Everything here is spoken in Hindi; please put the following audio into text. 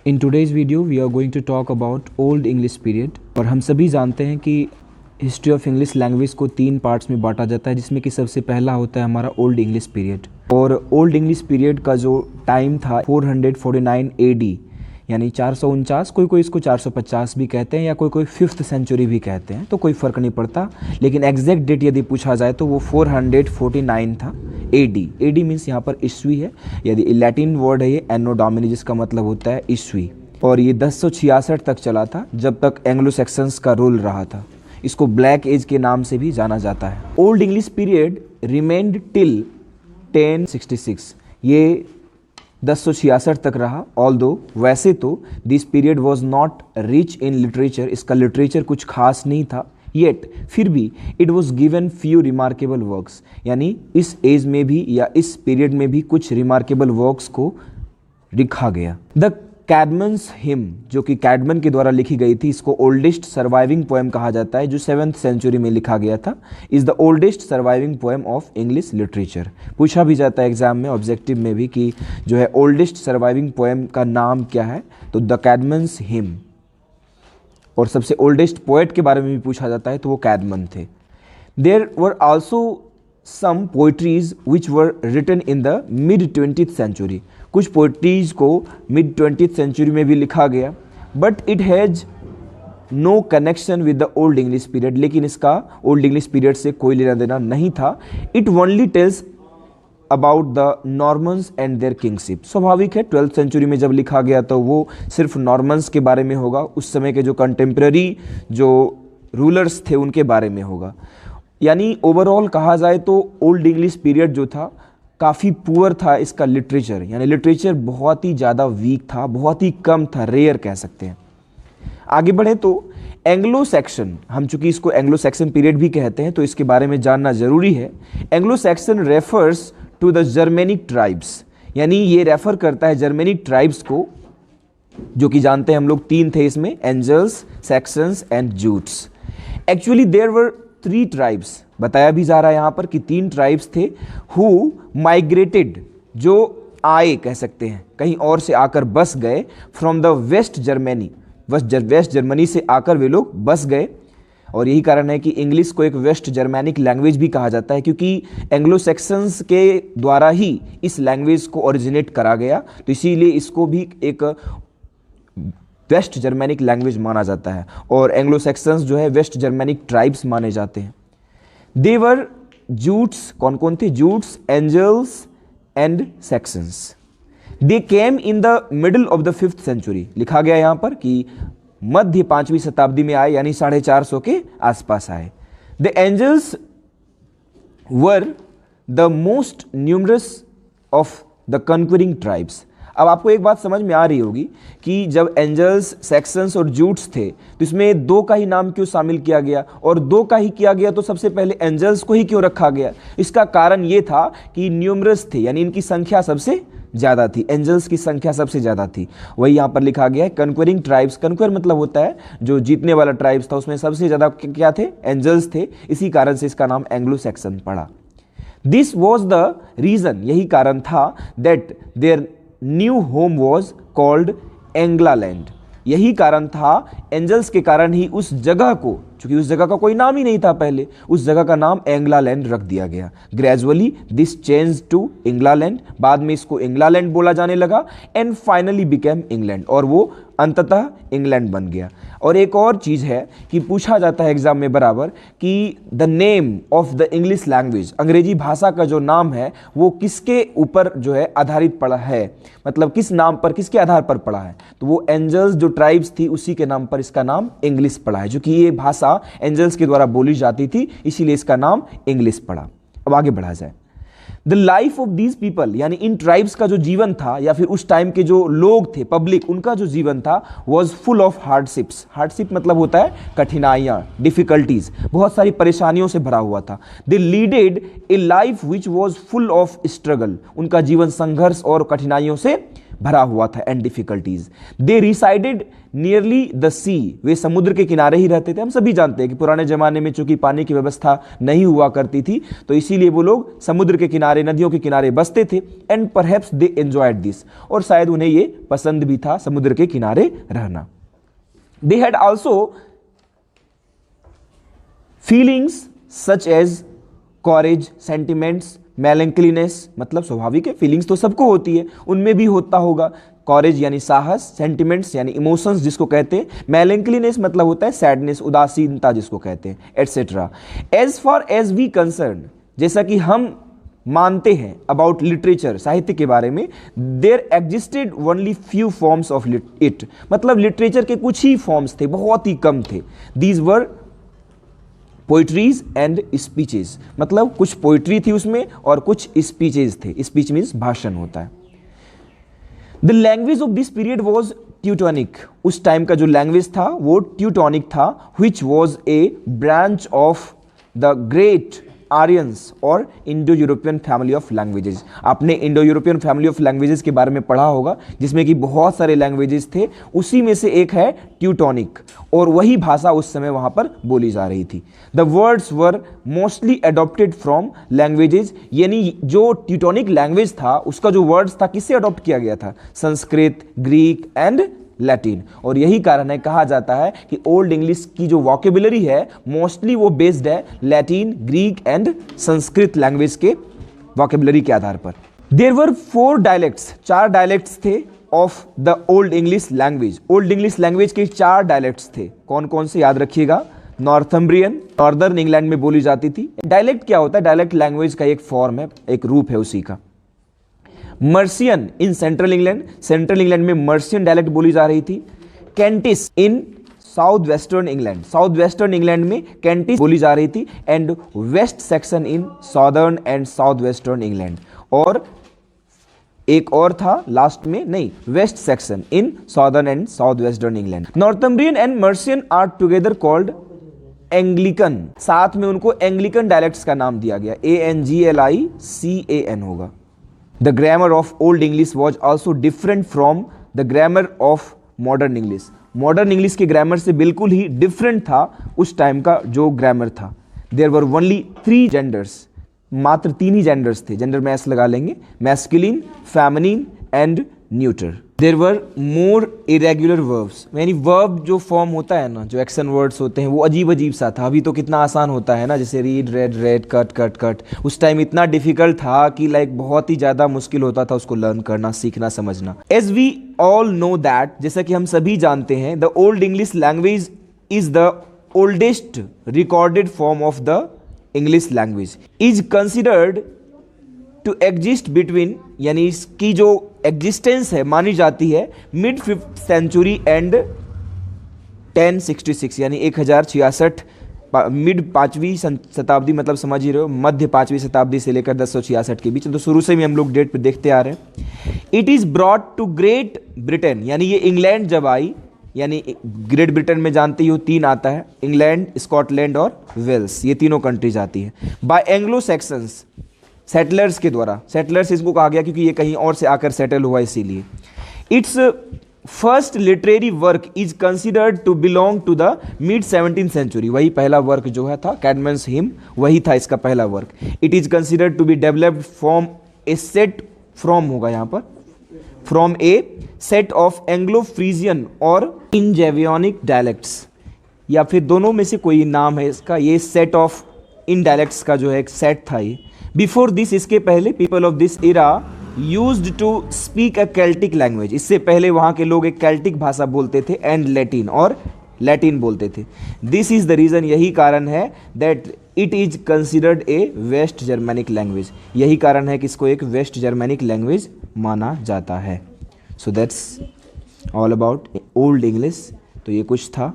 In today's video we are going to talk about old English period. और हम सभी जानते हैं कि हिस्ट्री ऑफ इंग्लिश लैंग्वेज को 3 पार्ट्स में बांटा जाता है, जिसमें कि सबसे पहला होता है हमारा ओल्ड इंग्लिश पीरियड। और ओल्ड इंग्लिश पीरियड का जो टाइम था 449 AD यानी 449, कोई इसको 450 भी कहते हैं या कोई 5th सेंचुरी भी कहते हैं, तो कोई फ़र्क नहीं पड़ता। लेकिन एग्जैक्ट डेट यदि पूछा जाए तो वो 449 था AD। AD मीन्स यहाँ पर ईस्वी है, यदि लैटिन वर्ड है ये एनो डोमिनी, जिसका मतलब होता है ईस्वी। और ये 1066 तक चला था, जब तक एंग्लो सेक्सन्स का रूल रहा था। इसको ब्लैक एज के नाम से भी जाना जाता है। Old English period remained till 1066, ये 1066 तक रहा। ऑल्दो वैसे तो this period was not rich in literature, इसका लिटरेचर कुछ खास नहीं था, येट फिर भी it was given few remarkable works, यानी इस एज में भी या इस पीरियड में भी कुछ रिमार्केबल वर्क्स को लिखा गया। द कैडमन्स हिम, जो कि कैडमन के द्वारा लिखी गई थी, इसको ओल्डेस्ट सर्वाइविंग पोएम कहा जाता है, जो 7th सेंचुरी में लिखा गया था। Is the oldest surviving poem of English literature. पूछा भी जाता है एग्जाम में, ऑब्जेक्टिव में भी, कि जो है ओल्डेस्ट सर्वाइविंग पोएम का नाम क्या है, तो द कैडमन्स हिम। और सबसे ओल्डेस्ट पोएट के बारे में भी पूछा जाता है, तो वो कैडमन थे। There were also some poetries which were written in the mid 20th century, कुछ पोइट्रीज को मिड 20th सेंचुरी में भी लिखा गया। But it has no connection with the old English period, लेकिन इसका ओल्ड इंग्लिश पीरियड से कोई लेना देना नहीं था। It only tells about the Normans and their kingship. स्वाभाविक है, 12th सेंचुरी में जब लिखा गया तो वो सिर्फ नॉर्मन्स के बारे में होगा, उस समय के जो कंटेम्प्रेरी जो रूलर्स थे उनके बारे में होगा। यानी ओवरऑल कहा जाए तो ओल्ड इंग्लिश पीरियड जो था काफ़ी पुअर था इसका लिटरेचर, यानी लिटरेचर बहुत ही ज़्यादा वीक था, बहुत ही कम था, रेयर कह सकते हैं। आगे बढ़े तो एंग्लो सेक्शन, हम चूंकि इसको एंग्लो सेक्शन पीरियड भी कहते हैं तो इसके बारे में जानना जरूरी है। Anglo Saxon refers to the Germanic tribes, यानी ये रेफर करता है जर्मेनिक ट्राइब्स को, जो कि जानते हैं हम लोग 3 थे इसमें, Angles, Saxons and Jutes. Actually there were 3 tribes, बताया भी जा रहा है यहाँ पर कि 3 ट्राइब्स थे हु माइग्रेटेड, जो आए कह सकते हैं, कहीं और से आकर बस गए, from the west Germany, west Germany से आकर वे लोग बस गए। और यही कारण है कि इंग्लिश को एक वेस्ट जर्मैनिक लैंग्वेज भी कहा जाता है, क्योंकि एंग्लो सेक्शंस के द्वारा ही इस लैंग्वेज को ओरिजिनेट करा गया, तो इसीलिए इसको भी एक वेस्ट जर्मैनिक लैंग्वेज माना जाता है। और एंग्लो सेक्शंस जो है वेस्ट जर्मैनिक ट्राइब्स माने जाते हैं। देवर जूट्स, कौन कौन थे? Jutes, Angles and Saxons. They came in the middle of the 5th century, लिखा गया यहाँ पर कि मध्य 5वीं शताब्दी में आए, यानी 450 के आसपास आए। The Angles were the most numerous of the conquering tribes. अब आपको एक बात समझ में आ रही होगी कि जब एंजल्स, सेक्शंस और जूट्स थे तो इसमें 2 का ही नाम क्यों शामिल किया गया, और 2 का ही किया गया तो सबसे पहले एंजल्स को ही क्यों रखा गया? इसका कारण ये था कि न्यूमरस थे, यानी इनकी संख्या सबसे ज़्यादा थी, एंजल्स की संख्या सबसे ज़्यादा थी। वही यहाँ पर लिखा गया है, कन्क्वरिंग ट्राइब्स। कन्क्वर मतलब होता है जो जीतने वाला ट्राइब्स था, उसमें सबसे ज़्यादा क्या थे? एंजल्स थे। इसी कारण से इसका नाम एंग्लो सेक्शन पड़ा। दिस वॉज द रीज़न, यही कारण था, that their new home was called Angleland. यही कारण था, एंजल्स के कारण ही उस जगह को, चूंकि उस जगह का कोई नाम ही नहीं था पहले, उस जगह का नाम एंग्लालैंड रख दिया गया। Gradually this change to England, बाद में इसको इंग्लैंड बोला जाने लगा, एंड फाइनली बिकेम इंग्लैंड, और वो अंततः इंग्लैंड बन गया। और एक और चीज़ है कि पूछा जाता है एग्जाम में बराबर कि the name of the English language, अंग्रेजी भाषा का जो नाम है वो किसके ऊपर जो है आधारित पड़ा है, मतलब किस नाम पर, किसके आधार पर पड़ा है? तो वो एंजल्स जो ट्राइब्स थी उसी के नाम पर इसका नाम इंग्लिश पड़ा है, जो कि ये भाषा एंजल्स के द्वारा बोली जाती थी, इसीलिए इसका नाम इंग्लिश पड़ा। अब आगे बढ़ा जाए। The life of these people, यानी इन ट्राइब्स का जो जीवन था, या फिर उस टाइम के जो लोग थे, पब्लिक, उनका जो जीवन था, was full of hardships. Hardship मतलब होता है कठिनाइयाँ, डिफिकल्टीज, बहुत सारी परेशानियों से भरा हुआ था। They leaded a life which was full of struggle, उनका जीवन संघर्ष और कठिनाइयों से भरा हुआ था and difficulties. They resided nearly the sea, वे समुद्र के किनारे ही रहते थे। हम सभी जानते हैं कि पुराने जमाने में चूंकि पानी की व्यवस्था नहीं हुआ करती थी, तो इसीलिए वो लोग समुद्र के किनारे, नदियों के किनारे बसते थे। And perhaps they enjoyed this, और शायद उन्हें ये पसंद भी था समुद्र के किनारे रहना। They had also feelings such as courage, sentiments, melancholiness, मतलब स्वाभाविक है, फीलिंग्स तो सबको होती है, उनमें भी होता होगा। कॉरेज यानी साहस, सेंटिमेंट्स यानी इमोशंस जिसको कहते हैं, मेलैंकलीनेस मतलब होता है सैडनेस, उदासीनता जिसको कहते हैं, etcetera. As far as we concern, जैसा कि हम मानते हैं अबाउट लिटरेचर, साहित्य के बारे में, there existed only few forms of it, मतलब लिटरेचर के कुछ ही फॉर्म्स थे, बहुत ही कम थे। These were poetries and speeches, मतलब कुछ पोइट्री थी उसमें और कुछ स्पीचेस थे। स्पीच मीन्स भाषण होता है। The language of this period was Teutonic, उस टाइम का जो लैंग्वेज था वो ट्यूटोनिक था, which was a branch of the great Aryans और Indo European family of languages. आपने Indo European family of languages के बारे में पढ़ा होगा, जिसमें कि बहुत सारे लैंग्वेजेस थे, उसी में से एक है ट्यूटोनिक, और वही भाषा उस समय वहां पर बोली जा रही थी। The words were mostly adopted from languages, यानी जो ट्यूटोनिक लैंग्वेज था उसका जो वर्ड्स था किससे अडॉप्ट किया गया था? Sanskrit, Greek and Latin. और यही कारण है, कहा जाता है कि ओल्ड इंग्लिश की जो वोकेबुलरी है मोस्टली वो बेस्ड है Latin, Greek and Sanskrit language के वोकेबुलरी के आधार पर। देयर वर 4 डायलेक्ट्स, 4 डायलेक्ट्स थे of the old English language. Old English language के 4 डायलेक्ट्स थे। कौन कौन से याद रखिएगा? नॉर्थम्ब्रियन, नॉर्दर्न इंग्लैंड में बोली जाती थी। डायलेक्ट क्या होता है? डायलेक्ट लैंग्वेज का एक फॉर्म है, एक रूप है उसी का। Mercian in central England, central England में मर्सियन डायलेक्ट बोली जा रही थी। Kentish in south western England, south western England में कैंटिस बोली जा रही थी। And West Saxon in southern and south western England, और एक और था लास्ट में, नहीं, West Saxon in southern and south western England. Northumbrian and Mercian are together called Anglican, साथ में उनको एंग्लिकन डायलेक्ट्स का नाम दिया गया। ANGLICAN होगा। The grammar of Old English was also different from the grammar of modern English. Modern English के ग्रामर से बिल्कुल ही डिफरेंट था उस टाइम का जो ग्रामर था। There were only 3 genders, मात्र 3 ही जेंडर्स थे। जेंडर में एस लगा लेंगे, masculine, feminine and neuter. There were more irregular verbs, यानी वर्ब जो फॉर्म होता है ना, जो एक्शन वर्ड्स होते हैं, वो अजीब अजीब सा था। अभी तो कितना आसान होता है ना, जैसे read, red, red, cut, cut, cut. उस टाइम इतना डिफिकल्ट था कि लाइक बहुत ही ज़्यादा मुश्किल होता था उसको लर्न करना, सीखना, समझना। As we all know that, जैसा कि हम सभी जानते हैं, the old English language is the oldest recorded form of the English language, is considered to exist between, यानी इसकी जो एग्जिस्टेंस है मानी जाती है मिड 5th सेंचुरी एंड 1066, यानी 1066, मिड 5वीं शताब्दी, मतलब समझ ही रहे हो, मध्य 5वीं शताब्दी से लेकर 1066 के बीच। तो शुरू से भी हम लोग डेट पे देखते आ रहे हैं। It is brought to Great Britain, यानी ये इंग्लैंड जब आई, यानी ग्रेट ब्रिटेन में जानते ही हो 3 आता है, इंग्लैंड, स्कॉटलैंड और वेल्स, ये तीनों कंट्रीज आती है। बाय एंग्लो सेक्शंस, सेटलर्स के द्वारा, सेटलर्स इसको कहा गया क्योंकि ये कहीं और से आकर सेटल हुआ इसीलिए। Its first literary work is considered to belong to the mid 17th century, वही पहला वर्क जो है था कैडमन्स हिम, वही था इसका पहला work. It is considered to be developed from a set, from होगा यहाँ पर, from a set of Anglo Frisian और इंजेवियनिक डायलेक्ट्स, या फिर दोनों में से कोई नाम है इसका। ये सेट ऑफ इन डायलेक्ट्स का जो है एक सेट था ये। बिफोर दिस, इसके पहले, people of this era used to speak a Celtic language, इससे पहले वहाँ के लोग एक केल्टिक भाषा बोलते थे, एंड लैटिन, और लैटिन बोलते थे। दिस इज द रीज़न, यही कारण है that it is considered a West Germanic language, यही कारण है कि इसको एक वेस्ट जर्मैनिक लैंग्वेज माना जाता है। So that's all about old English. तो ये कुछ था